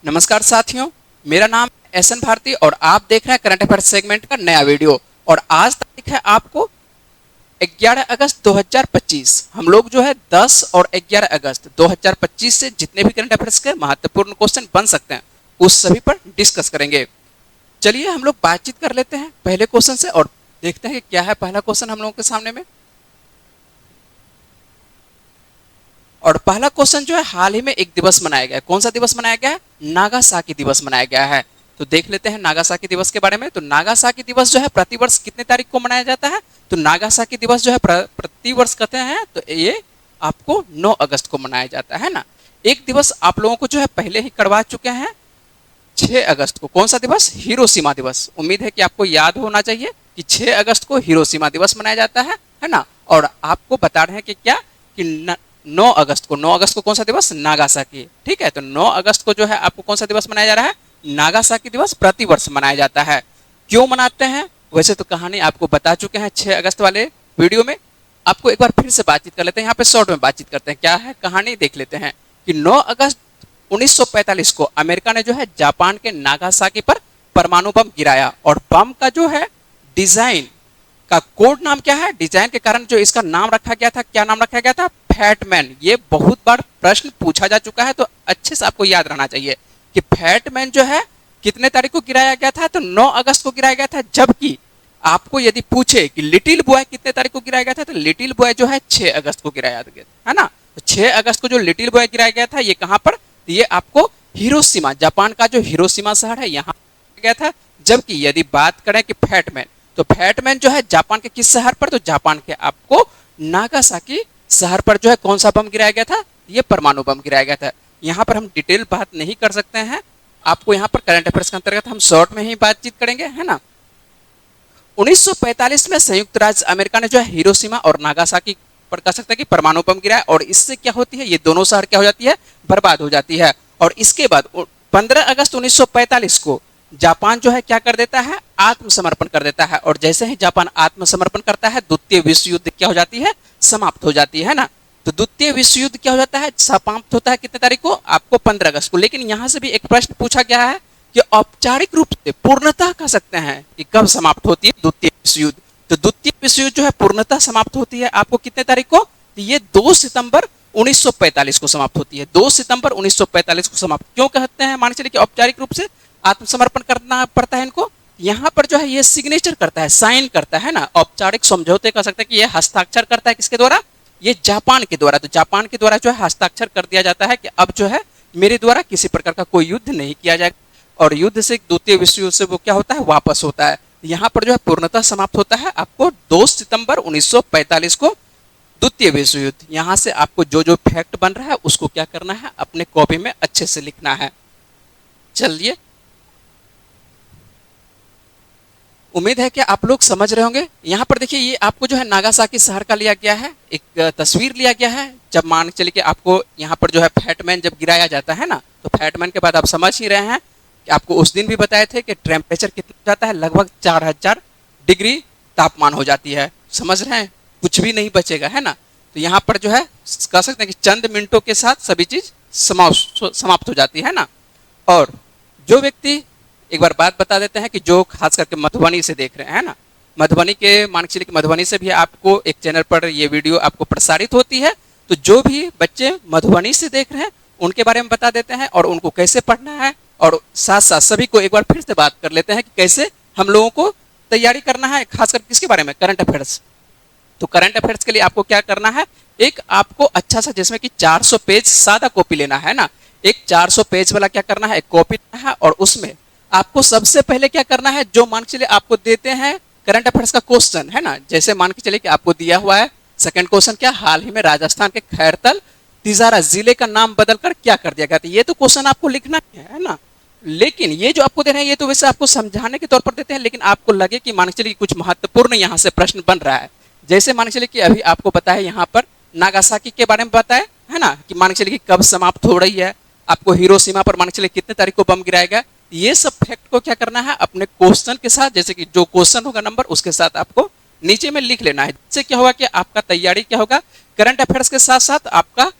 नमस्कार साथियों, मेरा नाम है एस एन भारती और आप देख रहे हैं करंट अफेयर्स सेगमेंट का नया वीडियो। और आज तारीख है आपको 11 अगस्त 2025। हम लोग जो है 10 और 11 अगस्त 2025 से जितने भी करंट अफेयर्स के महत्वपूर्ण क्वेश्चन बन सकते हैं उस सभी पर डिस्कस करेंगे। चलिए हम लोग बातचीत कर लेते हैं पहले क्वेश्चन से और देखते हैं कि क्या है पहला क्वेश्चन हम लोगों के सामने में। और पहला क्वेश्चन जो है, हाल ही में एक दिवस मनाया गया है। कौन सा दिवस मनाया गया है? नागासाकी दिवस मनाया गया है। तो देख लेते हैं नागासाकी दिवस के बारे में। तो नागासाकी दिवस जो है प्रतिवर्ष कितने तारीख को मनाया जाता है? तो नागासाकी दिवस जो है प्रतिवर्ष कहते हैं तो ये आपको 9 अगस्त को मनाया जाता है ना। एक दिवस आप लोगों को जो है पहले ही करवा चुके हैं 6 अगस्त को। कौन सा दिवस? हिरोशिमा दिवस। उम्मीद है कि आपको याद होना चाहिए कि 6 अगस्त को हिरोशिमा दिवस मनाया जाता है ना। और आपको बता रहे हैं कि क्या कि 9 अगस्त को कौन सा दिवस? नागासाकी। ठीक है, तो 9 अगस्त को जो है आपको कौन सा दिवस मनाया जा रहा है? नागासाकी दिवस प्रतिवर्ष मनाया जाता है। क्यों मनाते हैं? वैसे तो कहानी आपको बता चुके हैं 6 अगस्त वाले वीडियो में। आपको एक बार फिर से बातचीत कर लेते हैं, यहाँ पे शॉर्ट में बातचीत करते हैं। क्या है कहानी देख लेते हैं कि 9 अगस्त 1945 को अमेरिका ने जो है जापान के नागासाकी पर परमाणु बम गिराया। और बम का जो है डिजाइन का कोड नाम क्या है? डिजाइन के कारण जो इसका नाम रखा गया था, क्या नाम रखा गया था? फैटमैन। ये बहुत बार प्रश्न पूछा जा चुका है तो अच्छे से आपको याद रहना चाहिए कि फैटमैन जो है कितने तारीख को गिराया गया था? तो 9 अगस्त को गिराया गया था। जबकि आपको यदि पूछे कि लिटिल बॉय कितने तारीख को गिराया गया था, तो लिटिल बॉय जो है 6 अगस्त को गिराया गया है ना। तो 6 अगस्त को जो लिटिल बॉय गिराया गया था ये कहां पर? तो ये आपको हिरोशिमा, जापान का जो हिरोशिमा शहर है यहाँ गया था। जबकि यदि बात करें कि फैटमैन, तो फैटमैन जो है जापान के किस शहर पर? तो जापान के आपको नागासाकी शहर पर जो है कौन सा बम गिराया गया था? ये परमाणु बम गिराया गया था। यहाँ पर हम डिटेल बात नहीं कर सकते हैं, आपको यहाँ पर करंट अफेयर्स के अंतर्गत हम शॉर्ट में ही बातचीत करेंगे, है ना। 1945 में संयुक्त राज्य अमेरिका ने जो है हिरोशिमा और नागासाकी पर कह सकते हैं कि परमाणु बम गिराया। और इससे क्या होती है? ये दोनों शहर क्या हो जाती है? बर्बाद हो जाती है। और इसके बाद 15 अगस्त 1945 को जापान जो है क्या कर देता है? आत्मसमर्पण कर देता है। और जैसे ही जापान आत्मसमर्पण करता है द्वितीय विश्व युद्ध क्या हो जाती है? समाप्त हो जाती है ना। तो द्वितीय विश्व युद्ध क्या हो जाता है? समाप्त होता है कितने तारीख को? आपको 15 अगस्त को। लेकिन यहां से भी एक प्रश्न पूछा गया है कि औपचारिक रूप से पूर्णतः कह सकते हैं कि कब समाप्त होती है द्वितीय विश्व युद्ध? तो द्वितीय विश्व युद्ध जो है पूर्णतः समाप्त होती है आपको कितने तारीख को? तो ये 2 सितंबर 1945 को समाप्त होती है। 2 सितंबर 1945 को समाप्त क्यों कहते हैं? मान चलिए कि औपचारिक रूप से आत्मसमर्पण करना पड़ता है इनको। यहाँ पर जो है ये सिग्नेचर करता है, साइन करता है ना। औपचारिक समझौते कह सकते हैं कि ये हस्ताक्षर करता है किसके द्वारा? ये जापान के द्वारा। तो जापान के द्वारा जो है हस्ताक्षर कर दिया जाता है कि अब जो है मेरे द्वारा किसी प्रकार का कोई युद्ध नहीं किया जाएगा। और युद्ध से द्वितीय विश्व युद्ध से वो क्या होता है? वापस होता है। यहाँ पर जो है पूर्णतः समाप्त होता है आपको 2 सितंबर 1945 को द्वितीय विश्व युद्ध। यहाँ से आपको जो जो फैक्ट बन रहा है उसको क्या करना है? अपने कॉपी में अच्छे से लिखना है। चलिए, उम्मीद है कि आप लोग समझ रहे होंगे। यहाँ पर देखिए ये आपको जो है नागासाकी शहर का लिया गया है, एक तस्वीर लिया गया है। जब मान के चलिए कि आपको यहाँ पर जो है फैटमैन जब गिराया जाता है ना, तो फैटमैन के बाद आप समझ ही रहे हैं कि आपको उस दिन भी बताए थे कि टेम्परेचर कितना जाता है? लगभग 4000 डिग्री तापमान हो जाती है। समझ रहे हैं? कुछ भी नहीं बचेगा, है ना। तो यहाँ पर जो है कह सकते हैं कि चंद मिनटों के साथ सभी चीज समाप्त हो जाती है ना। और जो व्यक्ति, एक बार बात बता देते हैं कि जो खास करके मधुबनी से देख रहे हैं ना, मधुबनी के मान के चलिए कि मधुबनी से भी आपको एक चैनल पर ये वीडियो आपको प्रसारित होती है। तो जो भी बच्चे मधुबनी से देख रहे हैं उनके बारे में बता देते हैं और उनको कैसे पढ़ना है। और साथ साथ सभी को एक बार फिर से बात कर लेते हैं कि कैसे हम लोगों को तैयारी करना है, खासकर किसके बारे में? Current affairs. तो करंट अफेयर्स के लिए आपको क्या करना है? एक आपको अच्छा सा जिसमें कि 400 पेज सादा कॉपी लेना है ना। एक 400 पेज वाला क्या करना है? एक कॉपी लेना है। और उसमें आपको सबसे पहले क्या करना है? जो मान के चलिए आपको देते हैं करंट अफेयर्स का क्वेश्चन, है ना। जैसे मान के चलिए कि आपको दिया हुआ है सेकंड क्वेश्चन क्या? हाल ही में राजस्थान के खैरतल तिजारा जिले का नाम बदलकर क्या कर दिया गया? तो ये तो क्वेश्चन आपको लिखना है ना। लेकिन ये जो आपको दे रहे हैं ये तो वैसे आपको समझाने के तौर पर देते हैं, लेकिन आपको लगे कि मान के चलिए कुछ महत्वपूर्ण यहाँ से प्रश्न बन रहा है। जैसे मान के चलिए कि अभी आपको बताया यहाँ पर नागासाकी के बारे में बताया है ना, कि मान के चलिए कि कब समाप्त हो रही है, आपको हिरोशिमा पर मान के चलिए कितने तारीख को बम गिराया गया। ये सब फैक्ट को क्या करना है? अपने क्वेश्चन के साथ, जैसे कि जो क्वेश्चन होगा नंबर उसके साथ आपको नीचे में लिख लेना है। जिससे क्या होगा कि आपका तैयारी क्या होगा? करंट अफेयर्स के साथ साथ आपका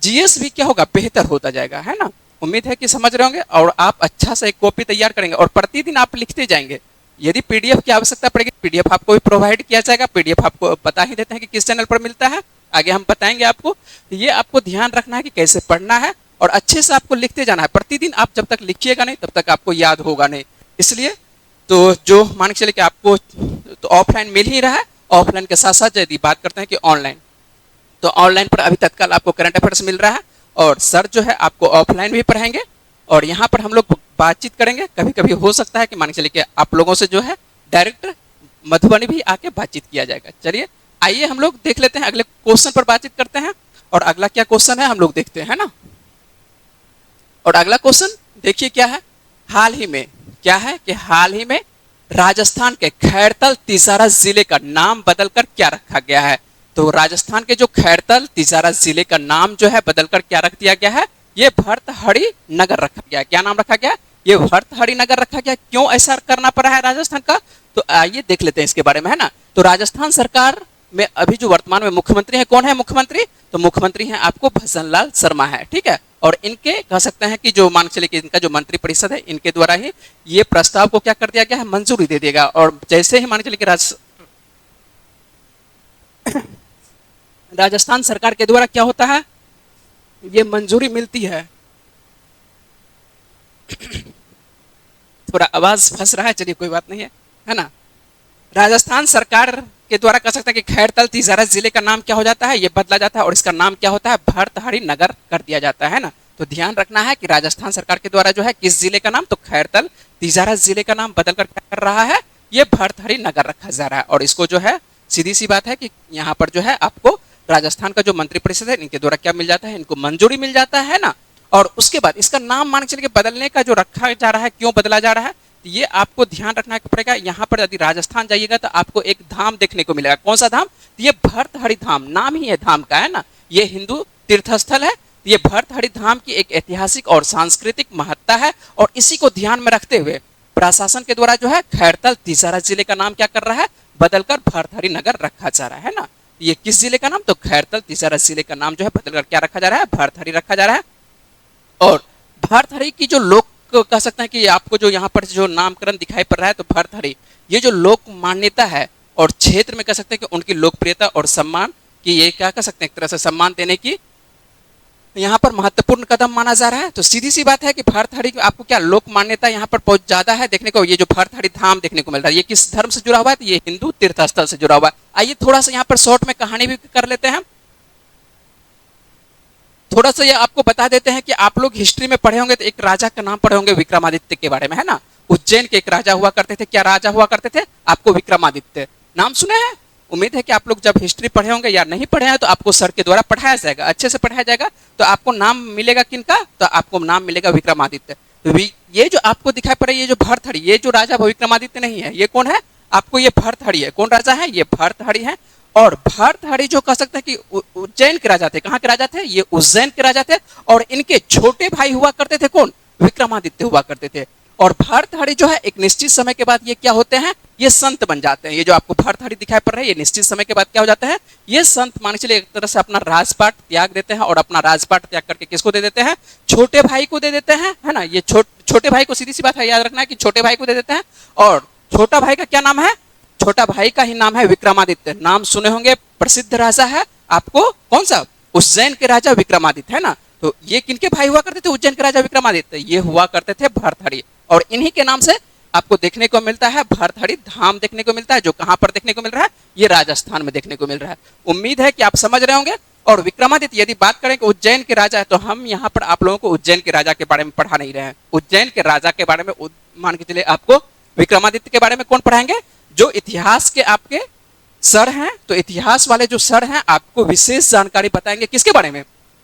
जीएस भी क्या होगा? बेहतर होता जाएगा, है ना। उम्मीद है कि समझ रहे होंगे और आप अच्छा सा एक कॉपी तैयार करेंगे और प्रतिदिन आप लिखते जाएंगे। यदि पीडीएफ की आवश्यकता पड़ेगी, पीडीएफ आपको भी प्रोवाइड किया जाएगा। पीडीएफ आपको बता ही देते हैं कि किस चैनल पर मिलता है, आगे हम बताएंगे आपको। तो ये आपको ध्यान रखना है कि कैसे पढ़ना है और अच्छे से आपको लिखते जाना है। प्रतिदिन आप जब तक लिखिएगा नहीं तब तक आपको याद होगा नहीं। इसलिए तो जो मान के चलिए कि आपको तो ऑफलाइन मिल ही रहा है, ऑफलाइन के साथ साथ यदि बात करते हैं कि ऑनलाइन, तो ऑनलाइन पर अभी तत्काल आपको करंट अफेयर्स मिल रहा है और सर जो है आपको ऑफलाइन भी पढ़ाएंगे और यहाँ पर हम लोग बातचीत करेंगे। कभी कभी हो सकता है कि मान के चलिए कि आप लोगों से जो है डायरेक्ट मधुबनी भी आके बातचीत किया जाएगा। चलिए आइए हम लोग देख लेते हैं, अगले क्वेश्चन पर बातचीत करते हैं। और अगला क्या क्वेश्चन है हम लोग देखते हैं ना। और अगला क्वेश्चन देखिए क्या है, हाल ही में क्या है कि हाल ही में राजस्थान के खैरतल तिजारा जिले का नाम बदलकर क्या रखा गया है। तो राजस्थान के जो खैरतल तिजारा जिले का नाम जो है बदलकर क्या रख दिया गया है, ये भर्तहरि नगर रखा गया है। क्या नाम रखा गया, ये भर्तहरि नगर रखा गया। क्यों ऐसा करना पड़ा है राजस्थान का, तो आइए देख लेते हैं इसके बारे में, है ना। तो राजस्थान सरकार में अभी जो वर्तमान में मुख्यमंत्री है, कौन है मुख्यमंत्री, तो मुख्यमंत्री हैं आपको भजन लाल शर्मा है, ठीक है। और इनके कह सकते हैं कि जो मान चलिए कि इनका जो मंत्री परिषद है, इनके द्वारा ही ये प्रस्ताव को क्या कर दिया गया है, मंजूरी दे देगा। और जैसे ही मान चलिए कि राजस्थान सरकार के द्वारा क्या होता है, ये मंजूरी मिलती है। थोड़ा आवाज फंस रहा है, चलिए कोई बात नहीं है ना। राजस्थान सरकार के द्वारा कह सकते हैं कि खैरतल तिजारा जिले का नाम क्या हो जाता है, ये बदला जाता है और इसका नाम क्या होता है, भर्तहरि नगर कर दिया जाता है ना। तो ध्यान रखना है कि राजस्थान सरकार के द्वारा जो है किस जिले का नाम, तो खैरतल तिजारा जिले का नाम बदलकर क्या कर रहा है, ये भर्तहरि नगर रखा जा रहा है। और इसको जो है सीधी सी बात है कि यहाँ पर जो है आपको राजस्थान का जो मंत्रिपरिषद है इनके द्वारा क्या मिल जाता है, इनको मंजूरी मिल जाता है ना। और उसके बाद इसका नाम मान के चलिए बदलने का जो रखा जा रहा है, क्यों बदला जा रहा है, तो ये आपको ध्यान रखना पड़ेगा। यहाँ पर यदि राजस्थान जाइएगा तो आपको एक धाम देखने को मिलेगा। कौन सा धाम, तो ये भर्तहरि धाम, नाम ही है धाम का, है ना। ये हिंदू तीर्थस्थल है। ये भर्तहरि धाम की एक ऐतिहासिक और सांस्कृतिक महत्ता है और इसी को ध्यान में रखते हुए प्रशासन के द्वारा जो है खैरतल तिजारा जिले का नाम क्या कर रहा है, बदलकर भर्तहरि नगर रखा जा रहा है ना। ये किस जिले का नाम, तो खैरतल तिजारा जिले का नाम जो है बदलकर क्या रखा जा रहा है, भर्तहरि रखा जा रहा है। और भर्तहरि की जो लोक कह सकते हैं कि आपको जो यहाँ पर जो नामकरण दिखाई पड़ रहा है, तो भर्तहरि ये जो लोक मान्यता है और क्षेत्र में कह सकते हैं कि उनकी लोकप्रियता और सम्मान की, ये क्या कह सकते हैं एक तरह से सम्मान देने की यहाँ पर महत्वपूर्ण कदम माना जा रहा है। तो सीधी सी बात है कि भर्तहरि आपको क्या लोक मान्यता यहाँ पर बहुत ज्यादा है देखने को। ये जो भर्तहरि धाम देखने को मिल रहा है, ये किस धर्म से जुड़ा हुआ है, तो ये हिंदू तीर्थस्थल से जुड़ा हुआ है। आइए थोड़ा सा यहाँ पर शॉर्ट में कहानी भी कर लेते हैं। थोड़ा सा ये आपको बता देते हैं कि आप लोग हिस्ट्री में पढ़े होंगे तो एक राजा का नाम पढ़े होंगे विक्रमादित्य के बारे में, है ना। उज्जैन के एक राजा हुआ करते थे, क्या राजा हुआ करते थे, आपको विक्रमादित्य नाम सुने हैं। उम्मीद है कि आप लोग जब हिस्ट्री पढ़े होंगे या नहीं पढ़े हैं तो आपको सर के द्वारा पढ़ाया जाएगा, अच्छे से पढ़ाया जाएगा। तो आपको नाम मिलेगा किनका, तो आपको नाम मिलेगा विक्रमादित्य। तो ये जो आपको दिखाई पड़ रहा है, ये जो भर्तहरि, ये जो राजा विक्रमादित्य नहीं है, ये कौन है, आपको ये भर्तहरि है। कौन राजा है, ये भर्तहरि है। और भर्तहरि जो कह सकते हैं कि उज्जैन के राजा थे। कहाँ के राजा थे, ये उज्जैन के राजा थे। और इनके छोटे भाई हुआ करते थे, कौन, विक्रमादित्य हुआ करते थे। और भर्तहरि जो है एक निश्चित समय के बाद ये क्या होते हैं, ये संत बन जाते हैं। ये जो आपको भर्तहरि दिखाई पड़ रहा है, ये निश्चित समय के बाद क्या हो जाते हैं, ये संत मान चलिए एक तरह से अपना राजपाट त्याग देते हैं। और अपना राजपाट त्याग करके किसको दे देते हैं, छोटे भाई को दे देते हैं, है ना। ये छोटे भाई को, सीधी सी बात है, याद रखना है कि छोटे भाई को दे देते हैं। और छोटा भाई का क्या नाम है, छोटा भाई का ही नाम है विक्रमादित्य। नाम सुने होंगे, प्रसिद्ध राजा है आपको, कौन सा, उज्जैन के राजा विक्रमादित्य, है ना। तो ये किनके भाई हुआ करते थे, उज्जैन के राजा विक्रमादित्य, ये हुआ करते थे भर्तहरि। और इन्हीं के नाम से आपको देखने को मिलता है भर्तहरि धाम देखने को मिलता है, जो कहां पर देखने को मिल रहा है, ये राजस्थान में देखने को मिल रहा है। उम्मीद है कि आप समझ रहे होंगे। और विक्रमादित्य यदि बात करें कि उज्जैन के राजा है, तो हम यहाँ पर आप लोगों को उज्जैन के राजा के बारे में पढ़ा नहीं रहे हैं। उज्जैन के राजा के बारे में मान के चलिए आपको विक्रमादित्य के बारे में कौन पढ़ाएंगे, जो इतिहास के आपके सर हैं। तो इतिहास वाले जो सर हैं आपको विशेष जानकारी बताएंगे, किसके बारे में,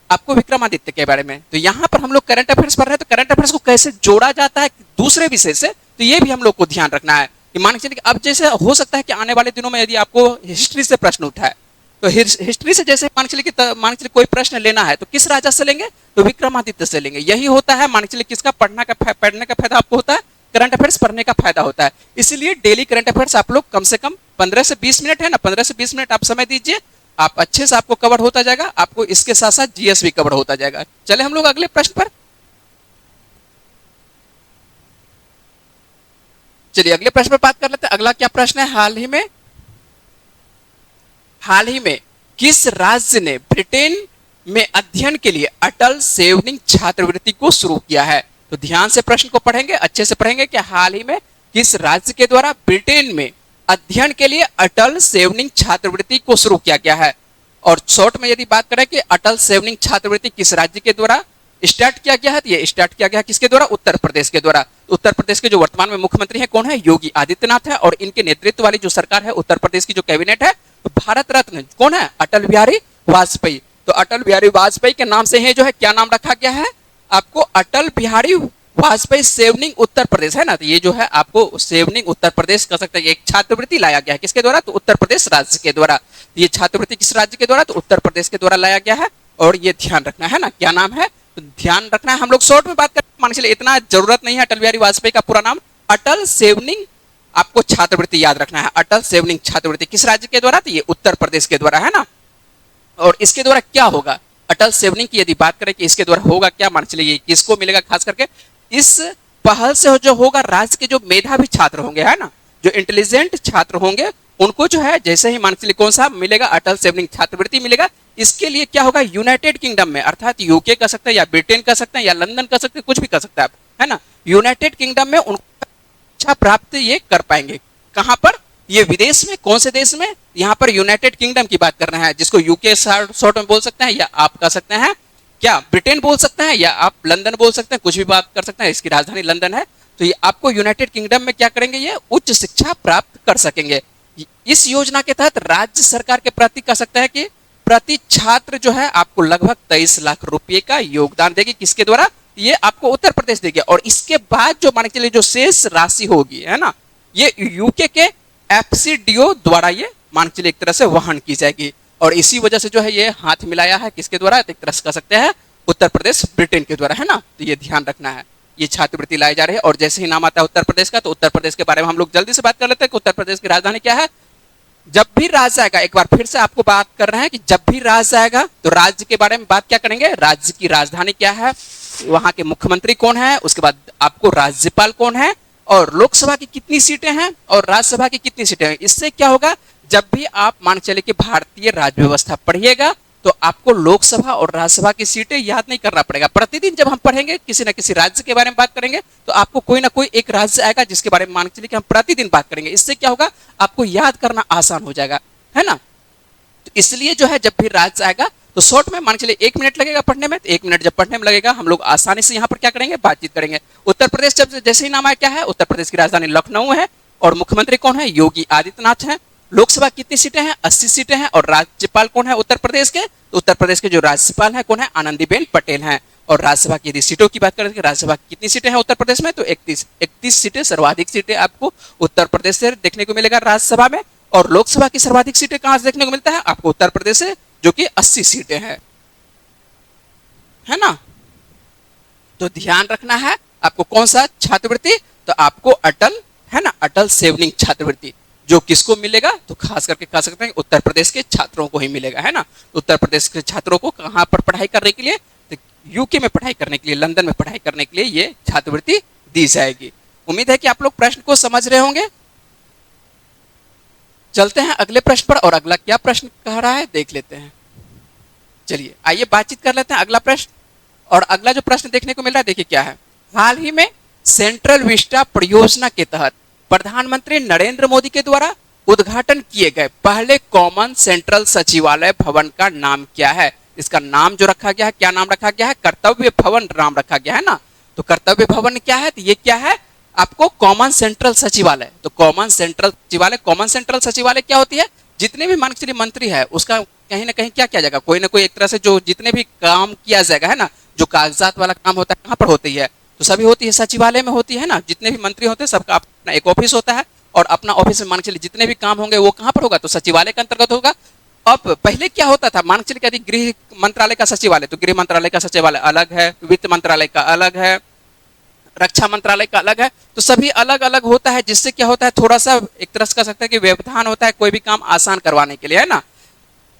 आपको विक्रमादित्य के बारे में। तो यहाँ पर हम लोग करंट अफेयर्स पढ़ रहे हैं, तो करंट अफेयर्स को कैसे जोड़ा जाता है दूसरे विषय से, तो ये भी हम लोग को ध्यान रखना है। कि मान के चलिए अब जैसे हो सकता है कि आने वाले दिनों में यदि आपको हिस्ट्री से प्रश्न उठाए, तो हिस्ट्री से जैसे मान के चलिए कोई प्रश्न लेना है तो किस राजा से लेंगे, तो विक्रमादित्य से लेंगे। यही होता है मान के चलिए किसका पढ़ने का फायदा आपको होता है, करंट अफेयर्स पढ़ने का फायदा होता है। इसीलिए डेली करंट अफेयर्स आप लोग कम से कम 15 से 20 मिनट है ना, 15 से 20 मिनट आप समय दीजिए, आप अच्छे से आपको कवर होता जाएगा। आपको इसके साथ साथ जीएस भी कवर होता जाएगा। चले हम लोग अगले प्रश्न पर। चलिए अगले प्रश्न पर बात कर लेते हैं। अगला क्या प्रश्न है, हाल ही में किस राज्य ने ब्रिटेन में अध्ययन के लिए अटल सेवनिंग छात्रवृत्ति को शुरू किया है? तो ध्यान से प्रश्न को पढ़ेंगे, अच्छे से पढ़ेंगे कि हाल ही में किस राज्य के द्वारा ब्रिटेन में अध्ययन के लिए अटल सेवनिंग छात्रवृत्ति को शुरू किया गया है। और शॉर्ट में यदि बात करें कि अटल सेवनिंग छात्रवृत्ति किस राज्य के द्वारा स्टार्ट किया गया है, तो ये स्टार्ट किया गया किसके द्वारा? उत्तर प्रदेश के द्वारा। उत्तर प्रदेश के जो वर्तमान में मुख्यमंत्री हैं कौन है? योगी आदित्यनाथ है। और इनके नेतृत्व वाली जो सरकार है उत्तर प्रदेश की जो कैबिनेट है, तो भारत रत्न कौन है? अटल बिहारी वाजपेयी। तो अटल बिहारी वाजपेयी के नाम से है जो है क्या नाम रखा गया है आपको? अटल बिहारी वाजपेयी सेवनिंग उत्तर प्रदेश, है ना। तो ये जो है आपको सेवनिंग उत्तर प्रदेश कह सकते हैं। एक छात्रवृत्ति लाया गया है किसके द्वारा? तो उत्तर प्रदेश राज्य के द्वारा। ये छात्रवृत्ति किस राज्य के द्वारा? तो उत्तर प्रदेश के द्वारा लाया गया है। और ये ध्यान रखना है ना, क्या नाम है? तो ध्यान रखना है। हम लोग शॉर्ट में बात करें, मान चलिए इतना जरूरत नहीं है। अटल बिहारी वाजपेयी का पूरा नाम अटल सेवनिंग आपको छात्रवृत्ति याद रखना है। अटल सेवनिंग छात्रवृत्ति किस राज्य के द्वारा? तो ये उत्तर प्रदेश के द्वारा, है ना। और इसके द्वारा क्या होगा? अटल सेवनिंग की यदि बात करें कि इसके द्वारा होगा क्या, मान चलिए किसको मिलेगा? खास करके इस पहल से जो होगा राज्य के जो मेधावी छात्र होंगे, है ना, जो इंटेलिजेंट छात्र होंगे, उनको जो है जैसे ही मान चलिए कौन सा मिलेगा? अटल सेवनिंग छात्रवृत्ति मिलेगा। इसके लिए क्या होगा? यूनाइटेड किंगडम में, अर्थात यूके कह सकते हैं या ब्रिटेन कह सकते हैं या लंदन कह सकते हैं, कुछ भी कह सकते हैं आप, है ना। यूनाइटेड किंगडम में उनको शिक्षा प्राप्त ये कर पाएंगे। कहां पर? ये विदेश में। कौन से देश में? यहां पर यूनाइटेड किंगडम की बात कर रहे हैं, जिसको यूके शॉर्ट में बोल सकते हैं, या आप कह सकते हैं क्या ब्रिटेन बोल सकते हैं, या आप लंदन बोल सकते हैं, कुछ भी बात कर सकते हैं। इसकी राजधानी लंदन है। तो ये आपको यूनाइटेड किंगडम में क्या करेंगे? ये उच्च शिक्षा प्राप्त कर सकेंगे। इस योजना के तहत राज्य सरकार के प्रति कह सकते हैं कि प्रति छात्र जो है आपको लगभग 23 लाख रुपए का योगदान देगी। किसके द्वारा? ये आपको उत्तर प्रदेश देगी। और इसके बाद जो मान के चलिए जो शेष राशि होगी, है ना, ये यूके के एफसीडीओ द्वारा ये मान चलिए एक तरह से वहन की जाएगी। और इसी वजह से जो है ये हाथ मिलाया है किसके द्वारा? एक तरह से कह सकते हैं उत्तर प्रदेश ब्रिटेन के द्वारा, है ना। तो ये ध्यान रखना है, ये छात्रवृत्ति लाई जा रही है। और जैसे ही नाम आता है उत्तर प्रदेश का, तो उत्तर प्रदेश के बारे में हम लोग जल्दी से बात कर लेते हैं कि उत्तर प्रदेश की राजधानी क्या है। जब भी राज्य आएगा, एक बार फिर से आपको बात कर रहे हैं कि जब भी राज्य आएगा तो राज्य के बारे में बात क्या करेंगे? राज्य की राजधानी क्या है, वहां के मुख्यमंत्री कौन है, उसके बाद आपको राज्यपाल कौन है, और लोकसभा की कितनी सीटें हैं और राज्यसभा की कितनी सीटें हैं। इससे क्या होगा? जब भी आप मान चले कि भारतीय राज्य व्यवस्था पढ़िएगा तो आपको लोकसभा और राज्यसभा की सीटें याद नहीं करना पड़ेगा। प्रतिदिन जब हम पढ़ेंगे किसी न किसी राज्य के बारे में बात करेंगे तो आपको कोई ना कोई एक राज्य आएगा जिसके बारे में मान चलिए कि हम प्रतिदिन बात करेंगे। इससे क्या होगा? आपको याद करना आसान हो जाएगा, है ना। तो इसलिए जो है जब भी राज्य आएगा तो शॉर्ट में मान चलिए 1 मिनट लगेगा पढ़ने में, तो 1 मिनट जब पढ़ने में लगेगा हम लोग आसानी से यहाँ पर क्या करेंगे? बातचीत करेंगे। उत्तर प्रदेश जब जैसे ही नाम आया क्या है? उत्तर प्रदेश की राजधानी लखनऊ है। और मुख्यमंत्री कौन है? योगी आदित्यनाथ है। लोकसभा कितनी सीटें हैं? 80 सीटें हैं। और राज्यपाल कौन है उत्तर प्रदेश के? तो उत्तर प्रदेश के जो राज्यपाल हैं कौन है? आनंदीबेन पटेल हैं। और राज्यसभा की यदि सीटों की बात करें तो राज्यसभा की कितनी सीटें हैं उत्तर प्रदेश में? तो 31 सीटें, सर्वाधिक सीटें आपको उत्तर प्रदेश से देखने को मिलेगा राज्यसभा में। और लोकसभा की सर्वाधिक सीटें कहां से देखने को मिलता है? आपको उत्तर प्रदेश से, जो कि 80 सीटें हैं, है ना। तो ध्यान रखना है आपको कौन सा छात्रवृत्ति? तो आपको अटल, है ना, अटल सेवनिंग छात्रवृत्ति, जो किसको मिलेगा? तो खास करके कह सकते हैं उत्तर प्रदेश के छात्रों को ही मिलेगा, है ना। उत्तर प्रदेश के छात्रों को कहां पर पढ़ाई करने के लिए? तो यूके में पढ़ाई करने के लिए, लंदन में पढ़ाई करने के लिए ये छात्रवृत्ति दी जाएगी। उम्मीद है कि आप लोग प्रश्न को समझ रहे होंगे। चलते हैं अगले प्रश्न पर, और अगला क्या प्रश्न कह रहा है देख लेते हैं। चलिए आइए बातचीत कर लेते हैं अगला प्रश्न। और अगला जो प्रश्न देखने को मिल रहा है देखिए क्या है। हाल ही में सेंट्रल विस्टा परियोजना के तहत प्रधानमंत्री नरेंद्र मोदी के द्वारा उद्घाटन किए गए पहले कॉमन सेंट्रल सचिवालय भवन का नाम क्या है? इसका नाम जो रखा गया है, क्या नाम रखा गया है? कर्तव्य भवन नाम रखा गया है ना। तो कर्तव्य भवन क्या है? तो ये क्या है? आपको कॉमन सेंट्रल सचिवालय। तो कॉमन सेंट्रल सचिवालय, कॉमन सेंट्रल सचिवालय क्या होती है? जितने भी मान चलिए मंत्री है उसका कहीं ना कहीं क्या किया जाएगा? कोई ना कोई एक तरह से जो जितने भी काम किया जाएगा, है ना, जो कागजात वाला काम होता है कहाँ पर होती है? तो सभी होती है सचिवालय में होती है ना। जितने भी मंत्री होते हैं सबका अपना एक ऑफिस होता है, और अपना ऑफिस में मान चलिए जितने भी काम होंगे वो कहाँ पर होगा? तो सचिवालय के अंतर्गत होगा। अब पहले क्या होता था? मान चलिए यदि गृह मंत्रालय का सचिवालय, तो गृह मंत्रालय का सचिवालय अलग है, वित्त मंत्रालय का अलग है, रक्षा मंत्रालय का अलग है। तो सभी अलग अलग होता है, जिससे क्या होता है? थोड़ा सा एक तरह से कह सकते हैं कि व्यवधान होता है कोई भी काम आसान करवाने के लिए, है ना।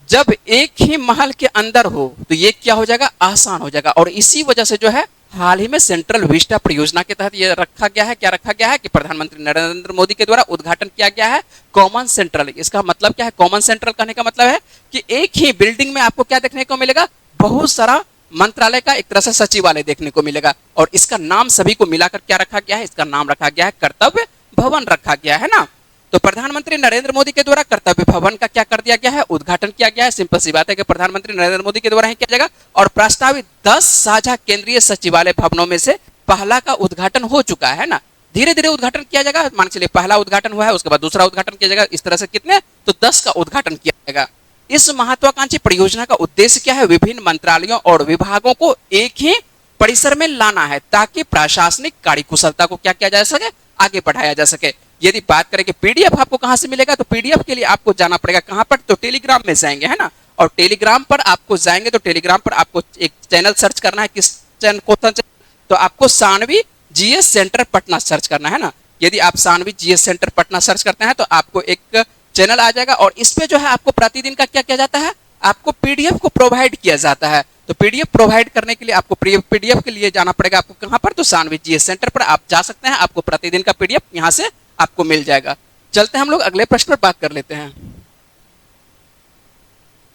जब एक ही महल के अंदर हो तो ये क्या हो जाएगा? आसान हो जाएगा। और इसी वजह से जो है हाल ही में सेंट्रल विस्टा परियोजना के तहत ये रखा गया है, क्या रखा गया है कि प्रधानमंत्री नरेंद्र मोदी के द्वारा उद्घाटन किया गया है कॉमन सेंट्रल। इसका मतलब क्या है, कॉमन सेंट्रल कहने का मतलब है कि एक ही बिल्डिंग में आपको क्या देखने को मिलेगा, बहुत सारा मंत्रालय का एक तरह से सचिवालय देखने को मिलेगा। और इसका नाम सभी को मिलाकर क्या रखा गया है, इसका नाम रखा गया है कर्तव्य भवन रखा गया है ना। तो प्रधानमंत्री नरेंद्र मोदी के द्वारा कर्तव्य भवन का क्या कर दिया गया है, उद्घाटन किया गया है। सिंपल सी बात है कि प्रधानमंत्री नरेंद्र मोदी के द्वारा ही किया जाएगा। और प्रस्तावित 10 साझा केंद्रीय सचिवालय भवनों में से पहला का उद्घाटन हो चुका है ना। धीरे धीरे उद्घाटन किया जाएगा, मान चलिए पहला उद्घाटन हुआ है, उसके बाद दूसरा उद्घाटन किया जाएगा, इस तरह से कितने, तो 10 का उद्घाटन किया जाएगा। इस महत्वाकांक्षी परियोजना का उद्देश्य क्या है, विभिन्न मंत्रालयों और विभागों को एक ही परिसर में लाना है ताकि प्रशासनिक कार्यकुशलता को क्या किया जा सके, आगे बढ़ाया जा सके। यदि बात करें कि पीडीएफ आपको कहां से मिलेगा, तो पीडीएफ के लिए आपको जाना पड़ेगा कहां पर, तो टेलीग्राम में जाएंगे, है ना। और टेलीग्राम पर आपको जाएंगे तो टेलीग्राम पर आपको एक चैनल सर्च करना है, किस चैनल को, तो आपको Sanvi GS centre Patna search करना है ना। यदि आप Sanvi GS centre Patna search करते हैं तो आपको एक चैनल आ जाएगा और इस पे जो है आपको प्रतिदिन का क्या किया जाता है, आपको पीडीएफ को प्रोवाइड किया जाता है। तो पीडीएफ प्रोवाइड करने के लिए आपको पीडीएफ के लिए जाना पड़ेगा आपको कहां पर, तो सानवी जीएस सेंटर पर आप जा सकते हैं, आपको प्रतिदिन का पीडीएफ यहां से आपको मिल जाएगा। चलते हैं हम लोग अगले प्रश्न पर बात कर लेते हैं।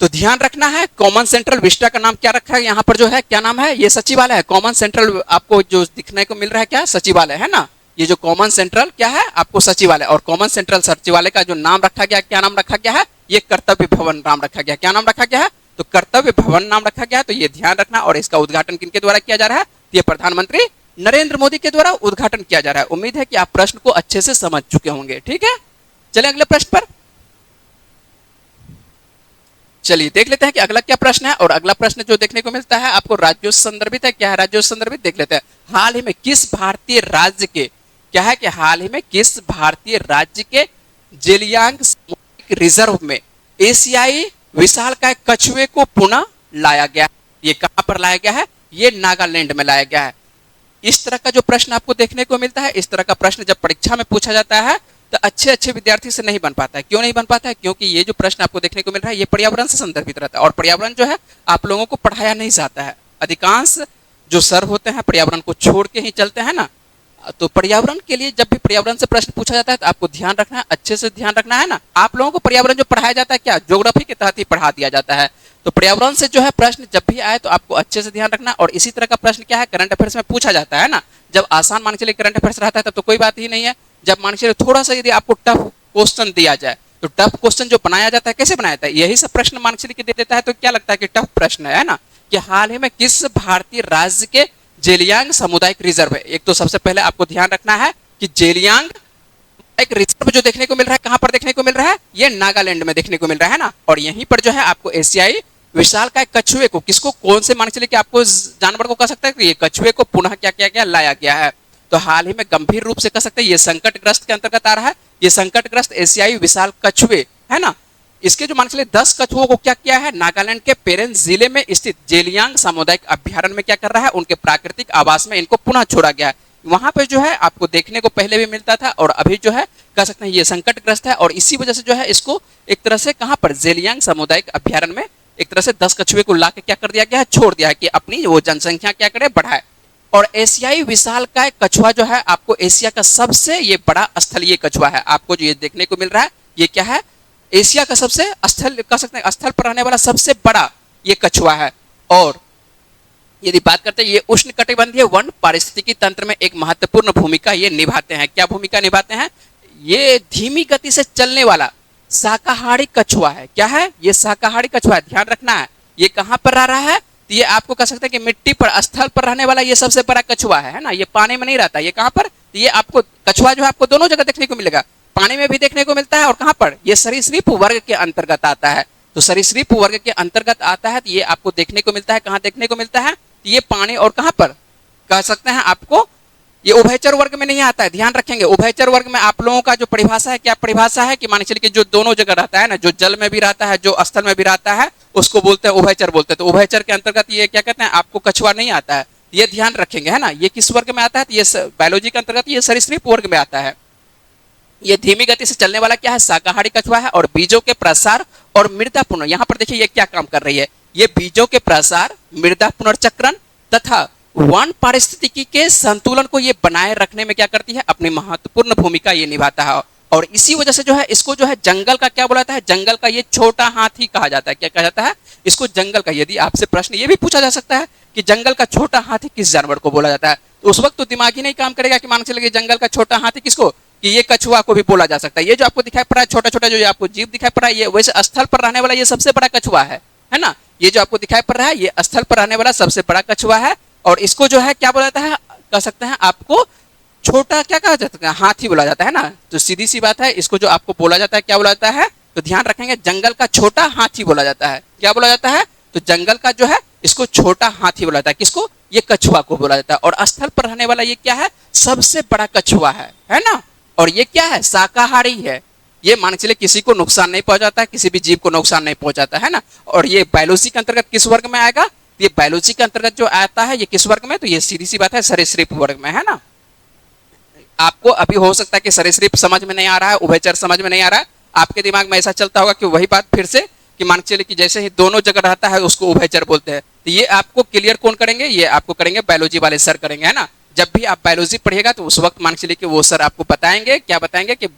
तो ध्यान रखना है, कॉमन सेंट्रल विस्टा का नाम क्या रखा है, यहाँ पर जो है क्या नाम है, ये सचिवालय है। कॉमन सेंट्रल आपको जो दिखने को मिल रहा है क्या, सचिवालय है ना। ये जो कॉमन सेंट्रल क्या है, आपको सचिवालय, और कॉमन सेंट्रल सचिवालय का जो नाम रखा गया, क्या नाम रखा गया है, ये कर्तव्य भवन नाम रखा गया। क्या नाम रखा गया है, तो कर्तव्य भवन नाम रखा गया है। तो ये ध्यान रखना। और इसका उद्घाटन किनके द्वारा किया जा रहा है, ये प्रधानमंत्री नरेंद्र मोदी के द्वारा उद्घाटन किया जा रहा है। उम्मीद है कि आप प्रश्न को अच्छे से समझ चुके होंगे, ठीक है। चलिए अगले प्रश्न पर चलिए देख लेते हैं कि अगला क्या प्रश्न है। और अगला प्रश्न जो देखने को मिलता है आपको राज्यों से संदर्भित है। क्या है, राज्यों से संदर्भित, देख लेते हैं। हाल ही में किस भारतीय राज्य के, क्या है कि हाल ही में किस भारतीय राज्य के जेलियांग सामुदायिक रिजर्व में एशियाई विशालकाय कछुए को पुनः लाया गया। ये कहां पर लाया गया है, ये नागालैंड में लाया गया है। इस तरह का जो प्रश्न आपको देखने को मिलता है, इस तरह का प्रश्न जब परीक्षा में पूछा जाता है तो अच्छे अच्छे विद्यार्थी से नहीं बन पाता है। क्यों नहीं बन पाता है, क्योंकि ये जो प्रश्न आपको देखने को मिल रहा है ये पर्यावरण से संदर्भित रहता है। और पर्यावरण जो है आप लोगों को पढ़ाया नहीं जाता है। अधिकांश जो सर होते हैं पर्यावरण को छोड़ के ही चलते हैं ना। तो पर्यावरण के लिए जब भी पर्यावरण से प्रश्न पूछा जाता है तो आपको ध्यान रखना है, अच्छे से ध्यान रखना है ना। आप लोगों को पर्यावरण जो पढ़ाया जाता है क्या, ज्योग्राफी के तहत ही पढ़ा दिया जाता है। तो पर्यावरण से जो है प्रश्न जब भी आए तो आपको अच्छे से ध्यान रखना। और इसी तरह का प्रश्न क्या है, करंट अफेयर्स में पूछा जाता है ना। जब आसान मान के चलिए करंट अफेयर्स रहता है तब तो कोई बात ही नहीं है। जब मान के चलिए थोड़ा सा यदि आपको टफ क्वेश्चन दिया जाए तो टफ क्वेश्चन जो बनाया जाता है कैसे बनाया जाता है, यही सब प्रश्न मान के चलिए दे देता है तो क्या लगता है कि टफ प्रश्न है ना। कि हाल ही में किस भारतीय राज्य के जेलियांग सामुदायिक रिजर्व है। एक तो सबसे पहले आपको ध्यान रखना है कि जेलियांग एक रिजर्व जो देखने को मिल रहा है कहां पर देखने को मिल रहा है, ये नागालैंड में देखने को मिल रहा है ना। और यहीं पर जो है आपको एशियाई विशालकाय कछुए को, किसको, कौन से मान के चलिए कि आपको जानवर को कह सकते हैं कि ये कछुए को पुनः क्या किया गया, लाया गया है। तो हाल ही में गंभीर रूप से कह सकते हैं ये संकटग्रस्त के अंतर्गत आ रहा है। ये संकटग्रस्त एशियाई विशाल कछुए है ना। इसके जो मान के लिए 10 कछुओं को क्या किया है, नागालैंड के पेरेन जिले में स्थित जेलियांग सामुदायिक अभ्यारण्य में क्या कर रहा है, उनके प्राकृतिक आवास में इनको पुनः छोड़ा गया है। वहां पे जो है आपको देखने को पहले भी मिलता था और अभी जो है कह सकते हैं ये संकटग्रस्त है। और इसी वजह से जो है इसको एक तरह से कहां पर, जेलियांग सामुदायिक अभ्यारण्य में एक तरह से 10 कछुए को लाके क्या कर दिया गया है, छोड़ दिया है कि अपनी वो जनसंख्या क्या करे, बढ़ाए। और एशियाई विशालकाय कछुआ जो है आपको एशिया का सबसे ये बड़ा स्थलीय कछुआ है। आपको जो ये देखने को मिल रहा है ये क्या है, एशिया का सबसे स्थल कह सकते हैं स्थल पर रहने वाला सबसे बड़ा ये कछुआ है। और यदि बात करते हैं ये उष्णकटिबंधीय वन पारिस्थितिकी तंत्र में एक महत्वपूर्ण भूमिका ये निभाते हैं। क्या भूमिका निभाते हैं, ये धीमी गति से चलने वाला शाकाहारी कछुआ है। क्या है, ये शाकाहारी कछुआ है, ध्यान रखना है। ये कहां पर रह रहा है, तो ये आपको कह सकते हैं कि मिट्टी पर स्थल पर रहने वाला ये सबसे बड़ा कछुआ है ना। ये पानी में नहीं रहता, ये कहां पर, तो ये आपको कछुआ जो है आपको दोनों जगह देखने को मिलेगा, पानी में भी देखने को मिलता है और कहां पर, ये सरीसृप वर्ग के अंतर्गत आता है। तो सरीसृप वर्ग के अंतर्गत आता है तो ये आपको देखने को मिलता है, कहां देखने को मिलता है, ये पानी और कहां पर कह सकते हैं आपको, ये उभयचर वर्ग में नहीं आता है। ध्यान रखेंगे उभयचर वर्ग में आप लोगों का जो परिभाषा है, क्या परिभाषा है कि मान के चलिए कि जो दोनों जगह रहता है ना, जो जल में भी रहता है जो स्थल में भी रहता है उसको बोलते हैं उभयचर बोलते हैं। तो उभयचर के अंतर्गत ये क्या कहते हैं, आपको कछुआ नहीं आता है, ये ध्यान रखेंगे है ना। ये किस वर्ग में आता है, तो ये बायोलॉजी के अंतर्गत ये सरीसृप वर्ग में आता है। ये धीमी गति से चलने वाला क्या है, शाकाहारी कछुआ है। और बीजों के प्रसार और मृदा पुनर्, यहाँ पर देखिए ये क्या काम कर रही है, ये बीजों के प्रसार, मृदा पुनर्चक्रण तथा वन पारिस्थितिकी के संतुलन को ये बनाए रखने में क्या करती है, अपनी महत्वपूर्ण भूमिका ये निभाता है। और इसी वजह से जो है इसको जो है जंगल का क्या बोला जाता है, जंगल का ये छोटा हाथी कहा जाता है। क्या कहा जाता है इसको, जंगल का। यदि आपसे प्रश्न ये भी पूछा जा सकता है कि जंगल का छोटा हाथी किस जानवर को बोला जाता है, तो उस वक्त तो दिमाग ही नहीं काम करेगा कि मान के चलिए जंगल का छोटा हाथी किसको, कि ये कछुआ को भी बोला जा सकता है। ये जो आपको दिखाई पड़ रहा है छोटा छोटा जो आपको जीव दिखाई पड़ रहा है, ये वैसे स्थल पर रहने वाला ये सबसे बड़ा कछुआ है ना। ये जो आपको दिखाई पड़ रहा है ये स्थल पर रहने वाला सबसे बड़ा कछुआ है। और इसको जो है क्या बोला जाता है, कह सकते हैं आपको छोटा क्या कहा जाता है, हाथी बोला जाता है ना। तो सीधी सी बात है, इसको जो आपको बोला जाता है क्या बोला जाता है, तो ध्यान रखेंगे जंगल का छोटा हाथी बोला जाता है। क्या बोला जाता है, तो जंगल का जो है इसको छोटा हाथी बोला जाता है। किसको, ये कछुआ को बोला जाता है। और स्थल पर रहने वाला ये क्या है, सबसे बड़ा कछुआ है ना। और ये क्या है, शाकाहारी है। ये मान चलिए किसी को नुकसान नहीं पहुंचाता है, किसी भी जीव को नुकसान नहीं पहुंचाता है ना। और ये बायोलॉजी के अंतर्गत किस वर्ग में आएगा, ये बायोलॉजी के अंतर्गत जो आता है ये किस वर्ग में, तो ये सीधी सी बात है सरीसृप वर्ग में, है ना। आपको अभी हो सकता है कि सरीसृप समझ में नहीं आ रहा है, उभयचर समझ में नहीं आ रहा है, आपके दिमाग में ऐसा चलता होगा कि वही बात फिर से कि मान चलिए कि जैसे ही दोनों जगह रहता है उसको उभयचर बोलते हैं। तो ये आपको क्लियर कौन करेंगे, ये आपको करेंगे बायोलॉजी वाले सर करेंगे, है ना। जब भी आप बायोलॉजी पढ़िएगा तो उस वक्त मान चलिए कि वो सर आपको बताएंगे, क्या बताएंगे कि